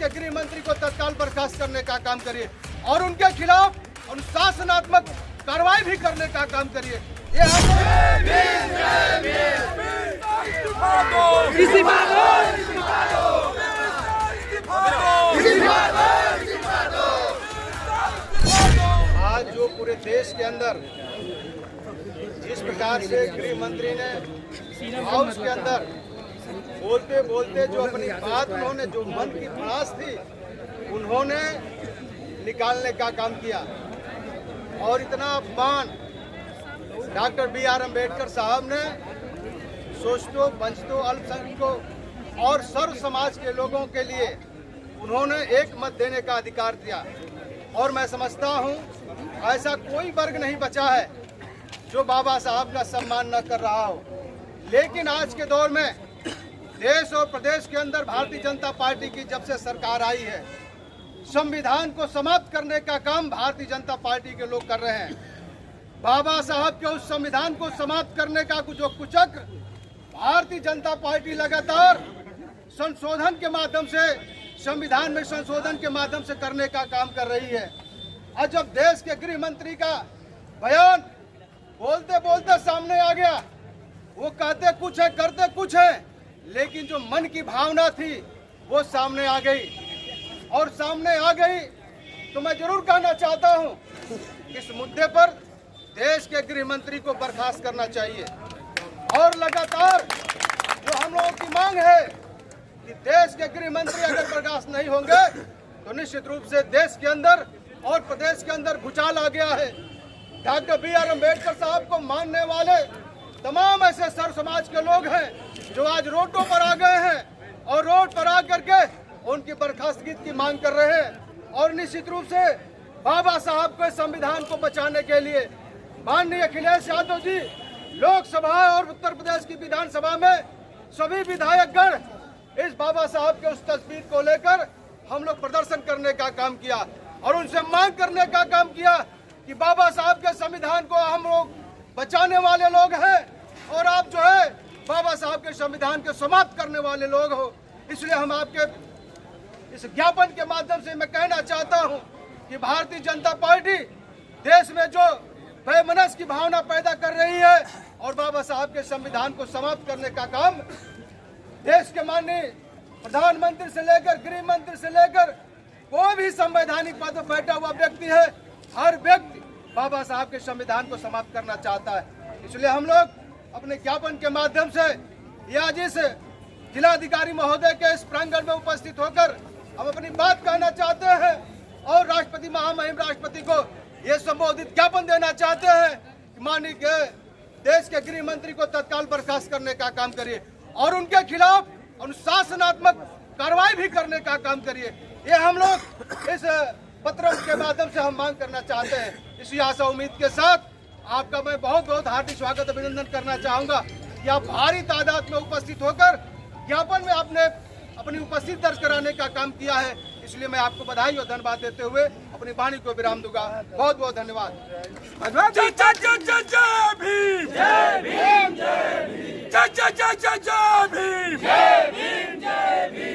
के गृह मंत्री को तत्काल बर्खास्त करने का काम करिए और उनके खिलाफ अनुशासनात्मक कार्रवाई भी करने का काम करिए। ये आज जो पूरे देश के अंदर जिस प्रकार से गृह मंत्री ने हाउस के अंदर बोलते बोलते जो अपनी बात उन्होंने जो मन की भड़ास थी उन्होंने निकालने का काम किया और इतना अपमान डॉक्टर B.R. अम्बेडकर साहब ने शोषितों, वंचितों, अल्पसंख्यकों और सर्व समाज के लोगों के लिए उन्होंने एक मत देने का अधिकार दिया। और मैं समझता हूं ऐसा कोई वर्ग नहीं बचा है जो बाबा साहब का सम्मान न कर रहा हो। लेकिन आज के दौर में देश और प्रदेश के अंदर भारतीय जनता पार्टी की जब से सरकार आई है, संविधान को समाप्त करने का काम भारतीय जनता पार्टी के लोग कर रहे हैं। बाबा साहब के उस संविधान को समाप्त करने का जो कुचक्र भारतीय जनता पार्टी लगातार संशोधन के माध्यम से, संविधान में संशोधन के माध्यम से करने का काम कर रही है। और जब देश के गृह मंत्री का बयान बोलते बोलते सामने आ गया, वो कहते कुछ है करते कुछ है, लेकिन जो मन की भावना थी वो सामने आ गई। और सामने आ गई तो मैं जरूर कहना चाहता हूं इस मुद्दे पर देश के गृह मंत्री को बर्खास्त करना चाहिए। और लगातार जो हम लोगों की मांग है कि देश के गृह मंत्री अगर बर्खास्त नहीं होंगे तो निश्चित रूप से देश के अंदर और प्रदेश के अंदर भूचाल आ गया है। Doctor B.R. अम्बेडकर साहब को मानने वाले तमाम ऐसे सर्व समाज के लोग हैं जो आज रोडों पर आ गए हैं और रोड पर आकर के उनकी बर्खास्तगी की मांग कर रहे हैं। और निश्चित रूप से बाबा साहब के संविधान को बचाने के लिए माननीय अखिलेश यादव जी लोकसभा और उत्तर प्रदेश की विधानसभा में सभी विधायकगण इस बाबा साहब के उस तस्वीर को लेकर हम लोग प्रदर्शन करने का काम किया और उनसे मांग करने का काम किया कि बाबा साहब के संविधान को हम लोग बचाने वाले लोग हैं और आप जो है बाबा साहब के संविधान को समाप्त करने वाले लोग हो। इसलिए हम आपके इस ज्ञापन के माध्यम से मैं कहना चाहता हूं कि भारतीय जनता पार्टी देश में जो वैमनस्य की भावना पैदा कर रही है और बाबा साहब के संविधान को समाप्त करने का काम देश के माननीय प्रधानमंत्री से लेकर गृह मंत्री से लेकर कोई भी संवैधानिक पद पर बैठा हुआ व्यक्ति है, हर व्यक्ति बाबा साहब के संविधान को समाप्त करना चाहता है। इसलिए हम लोग अपने ज्ञापन के माध्यम से या जिस जिलाधिकारी महोदय के इस प्रांगण में उपस्थित होकर हम अपनी बात कहना चाहते हैं और राष्ट्रपति महामहिम राष्ट्रपति को ये संबोधित ज्ञापन देना चाहते हैं कि माननीय देश के गृह मंत्री को तत्काल बर्खास्त करने का काम करिए और उनके खिलाफ अनुशासनात्मक कार्रवाई भी करने का काम करिए। ये हम लोग इस पत्र के माध्यम से हम मांग करना चाहते हैं। इसी आशा उम्मीद के साथ आपका मैं बहुत बहुत हार्दिक स्वागत अभिनंदन करना चाहूंगा कि आप भारी तादाद में उपस्थित होकर ज्ञापन में आपने अपनी उपस्थिति दर्ज कराने का काम किया है। इसलिए मैं आपको बधाई और धन्यवाद देते हुए अपनी वाणी को विराम दूंगा। बहुत बहुत धन्यवाद। जय भीम।